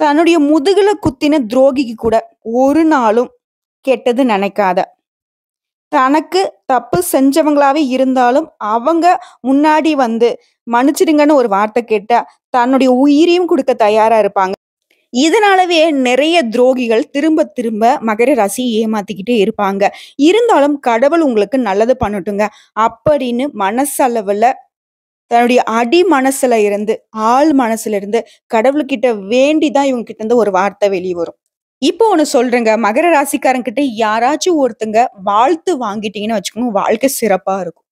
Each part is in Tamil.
தன்னுடைய முதுகுல குத்தின துரோகிக்கு கூட ஒரு நாளும் கெட்டது நினைக்காத. தனக்கு தப்பு செஞ்சவங்களாவே இருந்தாலும், அவங்க முன்னாடி வந்து மன்னிச்சிடுங்கன்னு ஒரு வார்த்தை கேட்டா, தன்னுடைய உயிரையும் குடுக்க தயாரா இருப்பாங்க. இதனாலவே நெறைய துரோகிகள் திரும்ப திரும்ப மகர ராசிய ஏமாத்திக்கிட்டே இருப்பாங்க. இருந்தாலும் கடவுள் உங்களுக்கு நல்லது பண்ணட்டுங்க அப்படின்னு மனசளவுல தன்னுடைய அடி மனசுல இருந்து, ஆழ் மனசுல இருந்து கடவுள்கிட்ட வேண்டி தான் இவங்க கிட்ட இருந்து ஒரு வார்த்தை வெளிய வரும். இப்போ ஒண்ணு சொல்றேங்க. மகர ராசிக்காரங்க கிட்ட யாராச்சும் ஒருத்தங்க வாழ்த்து வாங்கிட்டீங்கன்னு வச்சுக்கோங்க, வாழ்க்கை சிறப்பா இருக்கும்.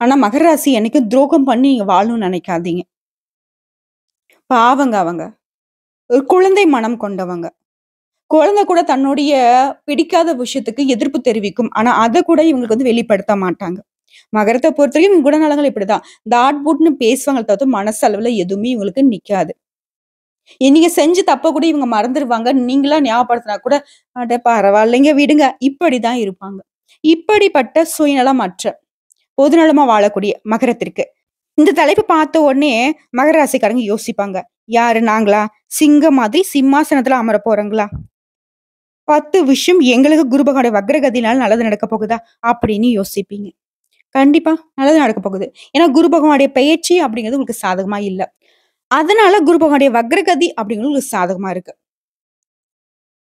ஆனா மகர ராசி என்னைக்கும் துரோகம் பண்ணி நீங்க வாழணும்னு நினைக்காதீங்க. பாவங்க அவங்க. ஒரு குழந்தை மனம் கொண்டவங்க. குழந்தை கூட தன்னுடைய பிடிக்காத விஷயத்துக்கு எதிர்ப்பு தெரிவிக்கும். ஆனா அத கூட இவங்களுக்கு வந்து வெளிப்படுத்த மாட்டாங்க. மகரத்த பொறுத்தவரைக்கும் இவங்க குணநலங்கள் இப்படிதான். தாட் பூட்ன்னு பேசுவாங்களே தவிர்த்து மனசளவுல எதுவுமே இவங்களுக்கு நிக்காது. நீங்க செஞ்ச தப்ப கூட இவங்க மறந்துருவாங்க. நீங்களா ஞாபகப்படுத்தினா கூட, "அட பரவாயில்லைங்க விடுங்க." இப்படிதான் இருப்பாங்க. இப்படிப்பட்ட சுயநலமற்ற, பொதுநலமா வாழக்கூடிய மகரத்திற்கு, இந்த தலைப்பு பார்த்த உடனே மகர ராசிக்காரங்க யோசிப்பாங்க. யாரு நாங்களா? சிங்கம் மாதிரி சிம்மாசனத்துல அமரப் போறோங்களா? 10 விஷயம் எங்களுக்கு குரு பகவானுடைய வக்ரகதியினால நல்லது நடக்க போகுதா? அப்படின்னு யோசிப்பீங்க. கண்டிப்பா நல்லது நடக்க போகுது. ஏன்னா குரு பகவானுடைய பெயர்ச்சி அப்படிங்கிறது உங்களுக்கு சாதகமா இல்ல. அதனால குரு பகவானுடைய வக்ரகதி அப்படிங்கிறது உங்களுக்கு சாதகமா இருக்கு.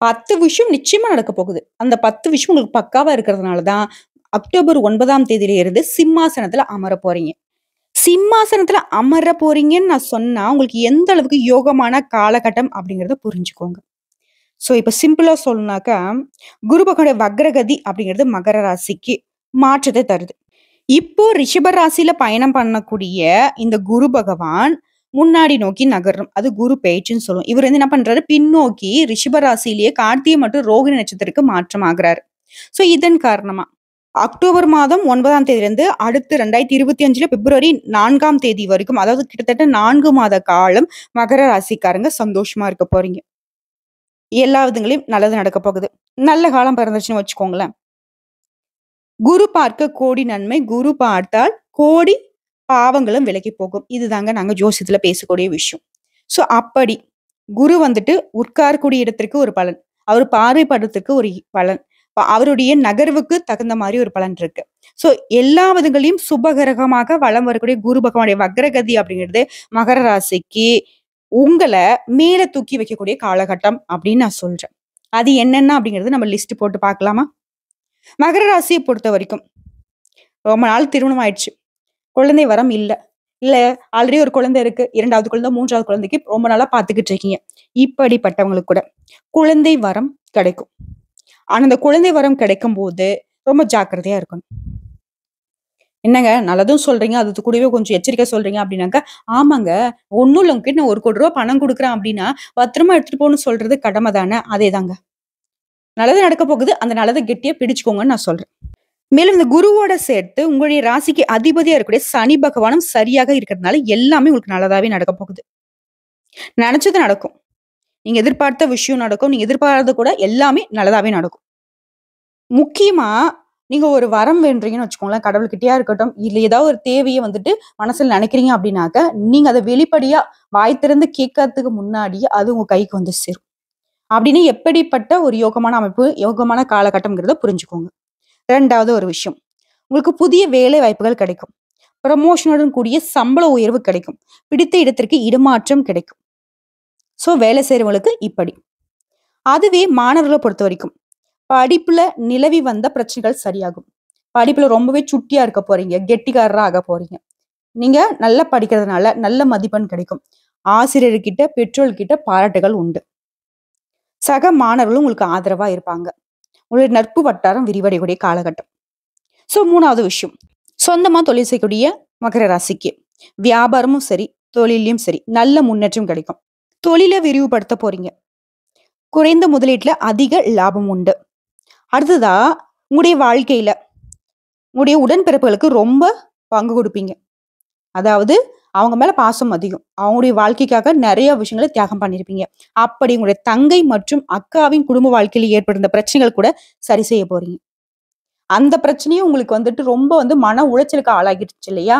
10 விஷயம் நிச்சயமா நடக்க போகுது. அந்த 10 விஷயம் உங்களுக்கு பக்காவா இருக்கிறதுனால தான், அக்டோபர் 9ஆம் தேதியில இருந்து சிம்மாசனத்துல அமரப் போறீங்க. சிம்மாசனத்துல அமர போறீங்கன்னு நான் சொன்னா, உங்களுக்கு எந்த அளவுக்கு யோகமான காலகட்டம் அப்படிங்கிறத புரிஞ்சுக்கோங்க. இப்ப சிம்பிளா சொல்லணும்னாக்கா, குரு பகவானுடைய வக்ரகதி அப்படிங்கிறது மகர ராசிக்கு மாற்றத்தை தருது. இப்போ ரிஷப ராசியில பயணம் பண்ணக்கூடிய இந்த குரு பகவான் முன்னாடி நோக்கி நகரும். அது குரு பெயர்ச்சின்னு சொல்லுவோம். இவர் வந்து என்ன பண்றாரு? பின்னோக்கி ரிஷப ராசியிலேயே கார்த்திகை மற்றும் ரோகிணி நட்சத்திரத்துக்கு மாற்றம் ஆகுறாரு. இதன் காரணமா அக்டோபர் மாதம் 9ஆம் தேதியிலிருந்து அடுத்து 2025ல பிப்ரவரி 4ஆம் தேதி வரைக்கும், அதாவது கிட்டத்தட்ட 4 மாத காலம் மகர ராசிக்காரங்க சந்தோஷமா இருக்க போறீங்க. எல்லா விதங்களையும் நல்லது நடக்க போகுது. நல்ல காலம் பிறந்துச்சுன்னு வச்சுக்கோங்களேன். குரு பார்க்க கோடி நன்மை, குரு பார்த்தால் கோடி பாவங்களும் விலகி போகும். இதுதாங்க நாங்க ஜோசியத்துல பேசக்கூடிய விஷயம். அப்படி குரு வந்துட்டு உட்காரக்கூடிய இடத்திற்கு ஒரு பலன். அவர் பார்வைப்படுறதுக்கு ஒரு பலன். அவருடைய நகர்வுக்கு தகுந்த மாதிரி ஒரு பலன் இருக்கு. எல்லா விதங்களையும் சுபகிரகமாக வலம் வரக்கூடிய குரு பகவானுடைய வக்ரகதி அப்படிங்கிறது மகர ராசிக்கு உங்கள மேல தூக்கி வைக்கக்கூடிய காலகட்டம் அப்படின்னு நான் சொல்றேன். அது என்னென்ன அப்படிங்கிறது நம்ம லிஸ்ட் போட்டு பார்க்கலாமா? மகர ராசியை பொறுத்த வரைக்கும் ரொம்ப நாள் திருமணம் ஆயிடுச்சு. குழந்தை வரம் இல்ல. இல்ல ஆல்ரெடி ஒரு குழந்தை இருக்கு. 2வது குழந்தை, 3வது குழந்தைக்கு ரொம்ப நாளா பார்த்துக்கிட்டு இருக்கீங்க. இப்படிப்பட்டவங்களுக்கு கூட குழந்தை வரம் கிடைக்கும். ஆனா அந்த குழந்தை வரம் கிடைக்கும்போது ரொம்ப ஜாக்கிரதையா இருக்கணும். என்னங்க நல்லதும் சொல்றீங்க, அது கூடவே கொஞ்சம் எச்சரிக்கை சொல்றீங்க அப்படின்னாக்கா, ஆமாங்க ஒண்ணும் இல்ல உங்ககிட்ட நான் 1 கோடி ரூபாய் பணம் குடுக்குறேன் அப்படின்னா, பத்திரமா எடுத்துட்டு போன்னு சொல்றது கடமை தானே. அதேதாங்க. நல்லது நடக்க போகுது. அந்த நல்லத கெட்டியா பிடிச்சுக்கோங்கன்னு நான் சொல்றேன். மேலும் இந்த குருவோட சேர்த்து உங்களுடைய ராசிக்கு அதிபதியா இருக்கக்கூடிய சனி பகவானும் சரியாக இருக்கிறதுனால எல்லாமே உங்களுக்கு நல்லதாவே நடக்க போகுது. நினைச்சது நடக்கும். நீங்க எதிர்பார்த்த விஷயம் நடக்கும். நீங்க எதிர்பாராதது கூட எல்லாமே நல்லதாவே நடக்கும். முக்கியமா நீங்க ஒரு வரம் வேண்டுறீங்கன்னு வச்சுக்கோங்களேன். கடவுள்கிட்டயா இருக்கட்டும், இல்ல ஏதாவது ஒரு தேவைய வந்துட்டு மனசுல நினைக்கிறீங்க அப்படின்னாக்க, நீங்க அத வெளிப்படையா வாய் திறந்து கேட்கறதுக்கு முன்னாடியே அது உங்க கைக்கு வந்து சேரும். அப்படின்னு எப்படிப்பட்ட ஒரு யோகமான அமைப்பு, யோகமான காலகட்டம்ங்கிறத புரிஞ்சுக்கோங்க. 2வது ஒரு விஷயம். உங்களுக்கு புதிய வேலை வாய்ப்புகள் கிடைக்கும். ப்ரமோஷனுடன் கூடிய சம்பள உயர்வு கிடைக்கும். பிடித்த இடத்திற்கு இடமாற்றம் கிடைக்கும். வேலை செய்றவங்களுக்கு இப்படி. அதுவே மாணவர்கள பொறுத்தவரைக்கும், படிப்புல நிலவி வந்த பிரச்சனைகள் சரியாகும். படிப்புல ரொம்பவே சுட்டியா இருக்க போறீங்க. கெட்டிக்காரரா ஆக போறீங்க. நீங்க நல்லா படிக்கிறதுனால நல்ல மதிப்பெண் கிடைக்கும். ஆசிரியர்கிட்ட, பெற்றோர்கிட்ட பாராட்டுகள் உண்டு. சக மாணவர்களும் உங்களுக்கு ஆதரவா இருப்பாங்க. உங்களுடைய நட்பு வட்டாரம் விரிவடையக்கூடிய காலகட்டம். 3வது விஷயம். சொந்தமா தொழில் செய்யக்கூடிய மகர ராசிக்கு வியாபாரமும் சரி, தொழிலையும் சரி நல்ல முன்னேற்றம் கிடைக்கும். தொழில விரிவுபடுத்த போறீங்க. குறைந்த முதலீட்டுல அதிக லாபம் உண்டு. அடுத்ததா உங்களுடைய வாழ்க்கையில உங்களுடைய உடன்பிறப்புகளுக்கு ரொம்ப பங்கு கொடுப்பீங்க. அதாவது அவங்க மேல பாசம் அதிகம். அவங்களுடைய வாழ்க்கைக்காக நிறைய விஷயங்களை தியாகம் பண்ணியிருப்பீங்க. அப்படி உங்களுடைய தங்கை மற்றும் அக்காவின் குடும்ப வாழ்க்கையில் ஏற்படுத்த பிரச்சனைகள் கூட சரி செய்ய போறீங்க. அந்த பிரச்சனையும் உங்களுக்கு வந்துட்டு ரொம்ப வந்து மன உளைச்சலுக்கு ஆளாகிடுச்சு இல்லையா?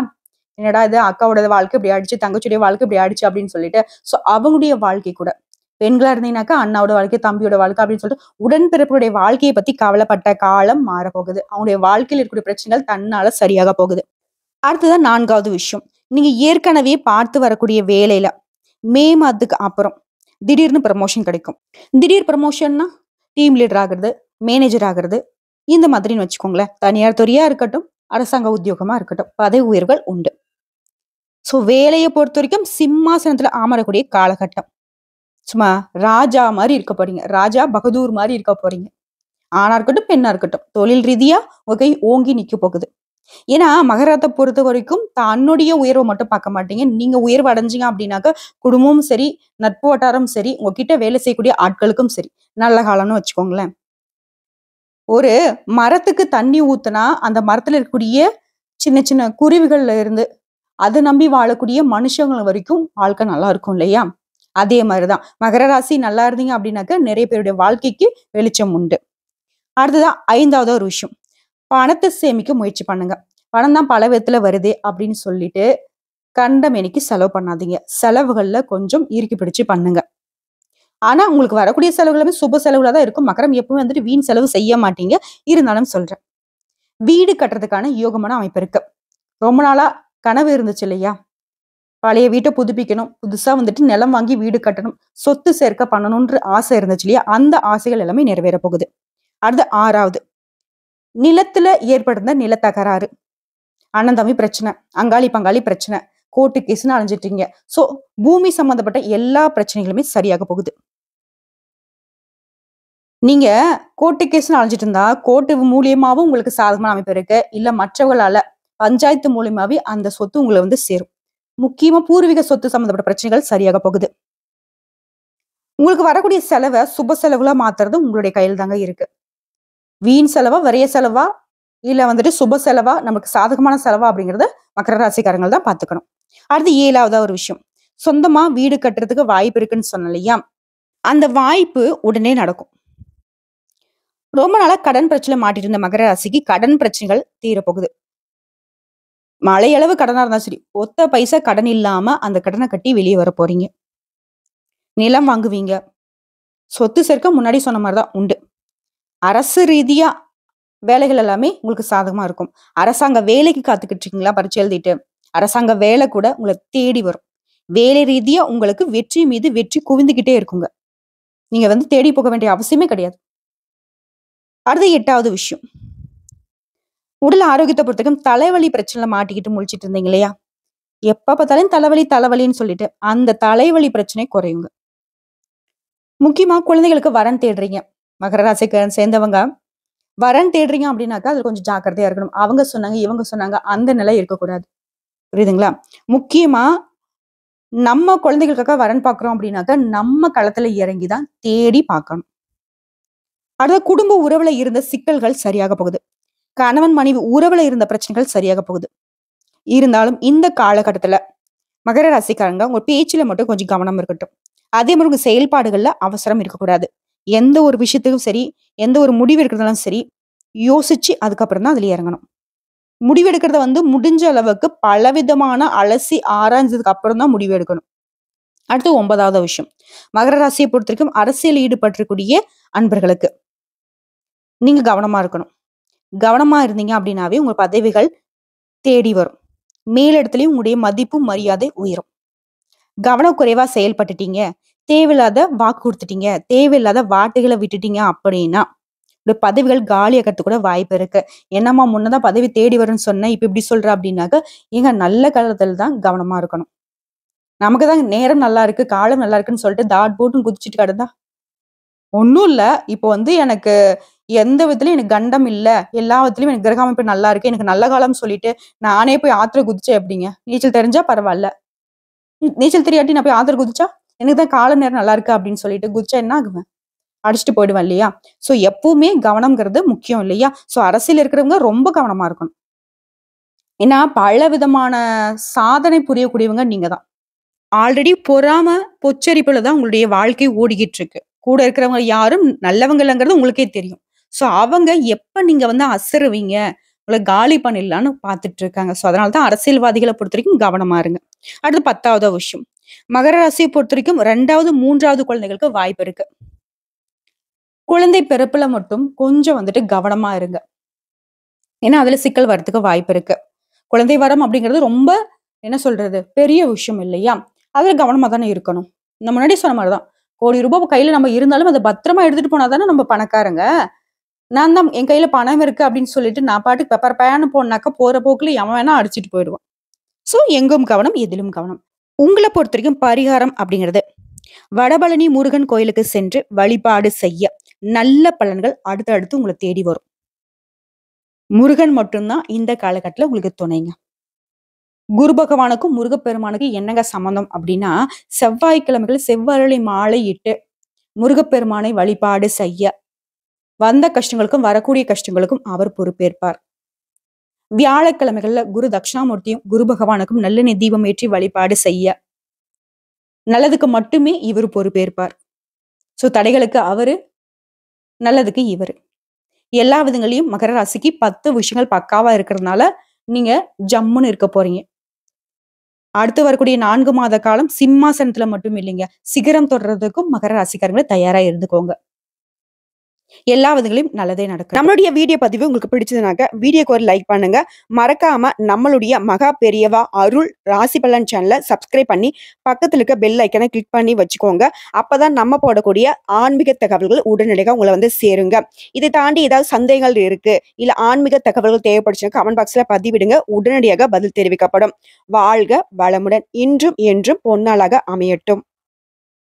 என்னடா இது அக்காவோட வாழ்க்கை இப்படி ஆயிடுச்சு, தங்கச்சியுடைய வாழ்க்கை இப்படி ஆயிடுச்சு அப்படின்னு சொல்லிட்டு, அவங்களுடைய வாழ்க்கை கூட பெண்களா இருந்தீங்கன்னாக்கா அண்ணாவோட வாழ்க்கை, தம்பியோட வாழ்க்கை அப்படின்னு சொல்லிட்டு உடன்பிறப்புடைய வாழ்க்கைய பத்தி கவலைப்பட்ட காலம் மாறப்போகுது. அவங்களுடைய வாழ்க்கையில இருக்கக்கூடிய பிரச்சனைகள் தன்னால சரியாக போகுது. அடுத்ததான் 4வது விஷயம். நீங்க ஏற்கனவே பார்த்து வரக்கூடிய வேலையில மே மாதத்துக்கு அப்புறம் திடீர்னு ப்ரமோஷன் கிடைக்கும். திடீர் ப்ரமோஷன்னா டீம் லீடர் ஆகுறது, மேனேஜர் ஆகுறது இந்த மாதிரின்னு வச்சுக்கோங்களேன். தனியார் துறையா இருக்கட்டும், அரசாங்க உத்தியோகமா இருக்கட்டும், பதவி உயர்வுகள் உண்டு. ஸோ வேலைய பொறுத்தவரைக்கும் சிம்மாசனத்துல அமரக்கூடிய காலகட்டம். சும்மா ராஜா மாரி இருக்க போறீங்க. ராஜா பகதூர் மாரி இருக்க போறீங்க. ஆணா இருக்கட்டும், பெண்ணா இருக்கட்டும். தொழில் ரீதியா உங்க கை ஓங்கி நிக்க போகுது. ஏன்னா, மகரத்த பொறுத்தவரைக்கும் தன்னுடைய உயர்வ மட்டும் பார்க்க மாட்டீங்க. நீங்க உயர்வு அடைஞ்சீங்க அப்படின்னாக்க, குடும்பமும் சரி, நட்பு வட்டாரம் சரி, உங்ககிட்ட வேலை செய்யக்கூடிய ஆட்களுக்கும் சரி, நல்ல காலம்னு வச்சுக்கோங்களேன். ஒரு மரத்துக்கு தண்ணி ஊத்துனா, அந்த மரத்துல இருக்கக்கூடிய சின்ன சின்ன குருவிகள்ல இருந்து, அத நம்பி வாழக்கூடிய மனுஷங்க வரைக்கும் வாழ்க்கை நல்லா இருக்கும் இல்லையா? அதே மாரி தான். மகர ராசி நல்லா இருந்தீங்க அப்படின்னாக்க, நிறைய பேருடைய வாழ்க்கைக்கு வெளிச்சம் உண்டு. அடுத்ததா 5வது ஒரு விஷயம். பணத்த சேமிக்க முயற்சி பண்ணுங்க. பணம் தான் பல விதத்துல வருதே அப்படின்னு சொல்லிட்டு, கண்ட மேனிக்கு செலவு பண்ணாதீங்க. செலவுகள்ல கொஞ்சம் இறுக்கி பிடிச்சு பண்ணுங்க. ஆனா, உங்களுக்கு வரக்கூடிய செலவு எல்லாமே சுப செலவுகளா தான் இருக்கும். மகரம் எப்பவுமே வந்துட்டு வீண் செலவு செய்ய மாட்டீங்க. இருந்தாலும் சொல்றேன். வீடு கட்டுறதுக்கான யோகமான அமைப்பு இருக்கு. ரொம்ப நாளா கனவு இருந்துச்சு இல்லையா? பழைய வீட்ட புதுப்பிக்கணும். புதுசா வந்துட்டு நிலம் வாங்கி வீடு கட்டணும். சொத்து சேர்க்க பண்ணணும்ன்ற ஆசை இருந்துச்சு இல்லையா? அந்த ஆசைகள் எல்லாமே நிறைவேற போகுது. அடுத்து 6வது. நிலத்துல ஏற்படுந்த நிலத்தகராறு. அண்ணன் தம்பி பிரச்சனை. அங்காளி பங்காளி பிரச்சனை. கோர்ட்டு கேஸ்ன்னு அலைஞ்சிட்டீங்க. சோ பூமி சம்பந்தப்பட்ட எல்லா பிரச்சனைகளுமே சரியாக போகுது. நீங்க கோர்ட்டு கேஸ்ன்னு அலைஞ்சிட்டு இருந்தா, கோர்ட்டு மூலியமாவும் உங்களுக்கு சாதகமான அமைப்பு இருக்கு. இல்ல மற்றவர்களால பஞ்சாயத்து மூலியமாவே அந்த சொத்து உங்கள வந்து சேரும். முக்கியமா பூர்வீக சொத்து சம்பந்தப்பட்ட பிரச்சனைகள் சரியாக போகுது. உங்களுக்கு வரக்கூடிய செலவ சுப செலவுகளா மாத்துறது உங்களுடைய கையில தாங்க இருக்கு. வீண் செலவா, விரைய செலவா, இல்ல வந்துட்டு சுப செலவா, நமக்கு சாதகமான செலவா அப்படிங்கிறத மகர ராசிக்காரங்கள் தான் பார்த்துக்கணும். அடுத்து 7வதா ஒரு விஷயம். சொந்தமா வீடு கட்டுறதுக்கு வாய்ப்பு இருக்குன்னு சொன்னேன் இல்லையா? அந்த வாய்ப்பு உடனே நடக்கும். ரொம்ப நாளா கடன் பிரச்சனை மாட்டிட்டு இருந்த மகர ராசிக்கு கடன் பிரச்சனைகள் தீரப்போகுது. மலையளவு கடனா இருந்தா சரி, ஒத்த பைசா கடன் இல்லாம அந்த கடன கட்டி வெளிய வர போறீங்க. நிலம் வாங்குவீங்க. சொத்து சேர்க்க முன்னாடி சொன்ன மாரி தான் உண்டு. அரசு ரீதியா வேலைகள் எல்லாமே உங்களுக்கு சாதகமா இருக்கும். அரசாங்க வேலைக்கு காத்துக்கிட்டு இருக்கீங்களா? பரீட்சை எழுதிட்டு. அரசாங்க வேலை கூட உங்கள தேடி வரும். வேலை ரீதியா உங்களுக்கு வெற்றி மீது வெற்றி குவிந்துகிட்டே இருக்குங்க. நீங்க வந்து தேடி போக வேண்டிய அவசியமே கிடையாது. அடுத்து 8வது விஷயம். உடல் ஆரோக்கியத்த பொறுத்தவரைக்கும் தலைவலி பிரச்சனைல மாட்டிக்கிட்டு முழிச்சிட்டு இருந்தீங்க இல்லையா? எப்ப பார்த்தாலும் தலைவலி தலைவலின்னு சொல்லிட்டு, அந்த தலைவலி பிரச்சனை குறையுங்க. முக்கியமா குழந்தைகளுக்கு வரன் தேடுறீங்க. மகர ராசிக்கு சேர்ந்தவங்க வரன் தேடுறீங்க அப்படின்னாக்கா, அதுல கொஞ்சம் ஜாக்கிரதையா இருக்கணும். அவங்க சொன்னாங்க, இவங்க சொன்னாங்க, அந்த நிலை இருக்கக்கூடாது. புரியுதுங்களா? முக்கியமா நம்ம குழந்தைகளுக்காக வரன் பார்க்கிறோம் அப்படின்னாக்கா, நம்ம களத்துல இறங்கி தான் தேடி பார்க்கணும். அடுத்து குடும்ப உறவுல இருந்த சிக்கல்கள் சரியாக போகுது. கணவன் மனைவி உறவுல இருந்த பிரச்சனைகள் சரியாக போகுது. இருந்தாலும் இந்த காலகட்டத்துல மகர ராசிக்காரங்க உங்க பேச்சுல மட்டும் கொஞ்சம் கவனம் இருக்கட்டும். அதே மாதிரி உங்க செயல்பாடுகள்ல அவசரம் இருக்கக்கூடாது. எந்த ஒரு விஷயத்துக்கும் சரி, எந்த ஒரு முடிவு எடுக்கிறதாலும் சரி, யோசிச்சு அதுக்கப்புறம் தான் அதுல இறங்கணும். முடிவெடுக்கிறத வந்து முடிஞ்ச அளவுக்கு பலவிதமான அலசி ஆராய்ஞ்சதுக்கு அப்புறம் தான் முடிவு எடுக்கணும். அடுத்து 9வது விஷயம். மகர ராசியை பொறுத்தவரைக்கும் அரசியல் ஈடுபட்டிருக்கூடிய அன்பர்களுக்கு நீங்க கவனமா இருக்கணும். கவனமா இருந்தீங்க அப்படின்னாவே உங்க பதவிகள் தேடி வரும். மேலிடத்துலயும் உங்களுடைய மதிப்பு மரியாதை உயரும். கவனக்குறைவா செயல்பட்டுட்டீங்க, தேவையில்லாத வாக்கு கொடுத்துட்டீங்க, தேவையில்லாத வார்த்தைகளை விட்டுட்டீங்க அப்படின்னா உங்க பதவிகள் காலியாகிறதுக்கு கூட வாய்ப்பு இருக்கு. என்னம்மா முன்னதான் பதவி தேடி வரும்னு சொன்னேன், இப்ப இப்படி சொல்ற அப்படின்னாக்க ஏங்க நல்ல காலத்துல தான் கவனமா இருக்கணும். நமக்கு தான் நேரம் நல்லா இருக்கு, காலம் நல்லா இருக்குன்னு சொல்லிட்டு தாட் போட்டுன்னு குதிச்சுட்டு கிடந்தா ஒண்ணும் இல்ல. இப்போ வந்து எனக்கு எந்த விதத்துலயும் எனக்கு கண்டம் இல்ல. எல்லா விதத்துலயும் எனக்கு கிரக அமைப்பு நல்லா இருக்கு. எனக்கு நல்ல காலம்னு சொல்லிட்டு நானே போய் ஆத்துல குதிச்சேன் எப்படிங்க? நீச்சல் தெரிஞ்சா பரவால்ல. நீச்சல் தெரியாட்டி நான் போய் ஆத்துல குதிச்சா, எனக்கு தான் காலம் நேரம் நல்லா இருக்கு அப்படின்னு சொல்லிட்டு குதிச்சா என்ன ஆகுவேன்? அடிச்சுட்டு போயிடுவேன் இல்லையா? சோ எப்பவுமே கவனம்ங்கிறது முக்கியம் இல்லையா? சோ அரசியல் இருக்கிறவங்க ரொம்ப கவனமா இருக்கணும். ஏன்னா பல விதமான சாதனை புரியக்கூடியவங்க நீங்க தான். ஆல்ரெடி பொறாம, பொச்சரிப்புல தான் உங்களுடைய வாழ்க்கை ஓடிக்கிட்டு இருக்கு. கூட இருக்கிறவங்க யாரும் நல்லவங்க இல்லங்கிறது உங்களுக்கே தெரியும். சோ அவங்க எப்ப நீங்க வந்து அசருவீங்க, உங்கள காலி பண்ணிடலான்னு பார்த்துட்டு இருக்காங்க. சோ அதனால தான் அரசியல்வாதிகள பொறுத்தவரைக்கும் கவனமா இருங்க. அடுத்து 10வது விஷயம். மகர ராசியை பொறுத்தவரைக்கும் 2வது, 3வது குழந்தைகளுக்கு வாய்ப்பு இருக்கு. குழந்தை பிறப்புல மட்டும் கொஞ்சம் வந்துட்டு கவனமா இருங்க. ஏன்னா, அதுல சிக்கல் வரதுக்கு வாய்ப்பு இருக்கு. குழந்தை வரம் அப்படிங்கிறது ரொம்ப என்ன சொல்றது? பெரிய விஷயம் இல்லையா? அதுல கவனமா தானே இருக்கணும். நான் முன்னாடி சொன்ன மாரி தான். ₹1,00,00,000 கையில நம்ம இருந்தாலும் அத பத்திரமா எடுத்துட்டு போனா தானே நம்ம பணக்காரங்க. நான் தான் என் கையில பணம் இருக்கு அப்படின்னு சொல்லிட்டு நான் பாட்டுக்கு பெப்பர் பேன்னு போனாக்கா போற போக்குல எவன் வேணா அடிச்சுட்டு போயிடுவான். சோ எங்கும் கவனம், எதிலும் கவனம். உங்கள பொறுத்தவரைக்கும் பரிகாரம் அப்படிங்கிறது, வடபழனி முருகன் கோயிலுக்கு சென்று வழிபாடு செய்ய நல்ல பலன்கள் அடுத்தடுத்து உங்கள தேடி வரும். முருகன் மட்டும் தான் இந்த காலகட்டத்துல உங்களுக்கு துணைங்க. குரு பகவானுக்கும் முருகப்பெருமானுக்கும் என்னங்க சம்மந்தம் அப்படின்னா, செவ்வாய்க்கிழமைகள் செவ்வரளி மாலை இட்டு முருகப்பெருமானை வழிபாடு செய்ய, வந்த கஷ்டங்களுக்கும் வரக்கூடிய கஷ்டங்களுக்கும் அவர் பொறுப்பேற்பார். வியாழக்கிழமைகள்ல குரு தட்சிணாமூர்த்தியும் குரு பகவானுக்கும் நல்லெண்ணெய் தீபம் ஏற்றி வழிபாடு செய்ய, நல்லதுக்கு மட்டுமே இவர் பொறுப்பேற்பார். சோ தடைகளுக்கு அவரு, நல்லதுக்கு இவரு. எல்லா விதங்களையும் மகர ராசிக்கு 10 விஷயங்கள் பக்காவா இருக்கிறதுனால நீங்க ஜம்முன்னு இருக்க போறீங்க. அடுத்து வரக்கூடிய 4 மாத காலம் சிம்மாசனத்துல மட்டும் இல்லைங்க, சிகரம் தொடர்றதுக்கும் மகர ராசிக்காரங்க தயாரா இருந்துக்கோங்க. எல்லா விதங்களையும் நல்லதே நடக்கும். நம்மளுடைய வீடியோ பதிவு உங்களுக்கு பிடிச்சதுனாக்க வீடியோக்கு ஒரு லைக் பண்ணுங்க. மறக்காம நம்மளுடைய மகா பெரியவா அருள் ராசி பலன் சேனலை சப்ஸ்கிரைப் பண்ணி பக்கத்துல இருக்க பெல் ஐக்கனை கிளிக் பண்ணி வச்சுக்கோங்க. அப்பதான் நம்ம போடக்கூடிய ஆன்மீக தகவல்கள் உடனடியாக உங்களை வந்து சேருங்க. இதை தாண்டி ஏதாவது சந்தேகங்கள் இருக்கு, இல்ல ஆன்மீக தகவல்கள் தேவைப்படுச்சுன்னா கமெண்ட் பாக்ஸ்ல பதிவிடுங்க. உடனடியாக பதில் தெரிவிக்கப்படும். வாழ்க வளமுடன். இன்றும் என்றும் பொன்னாளாக அமையட்டும்.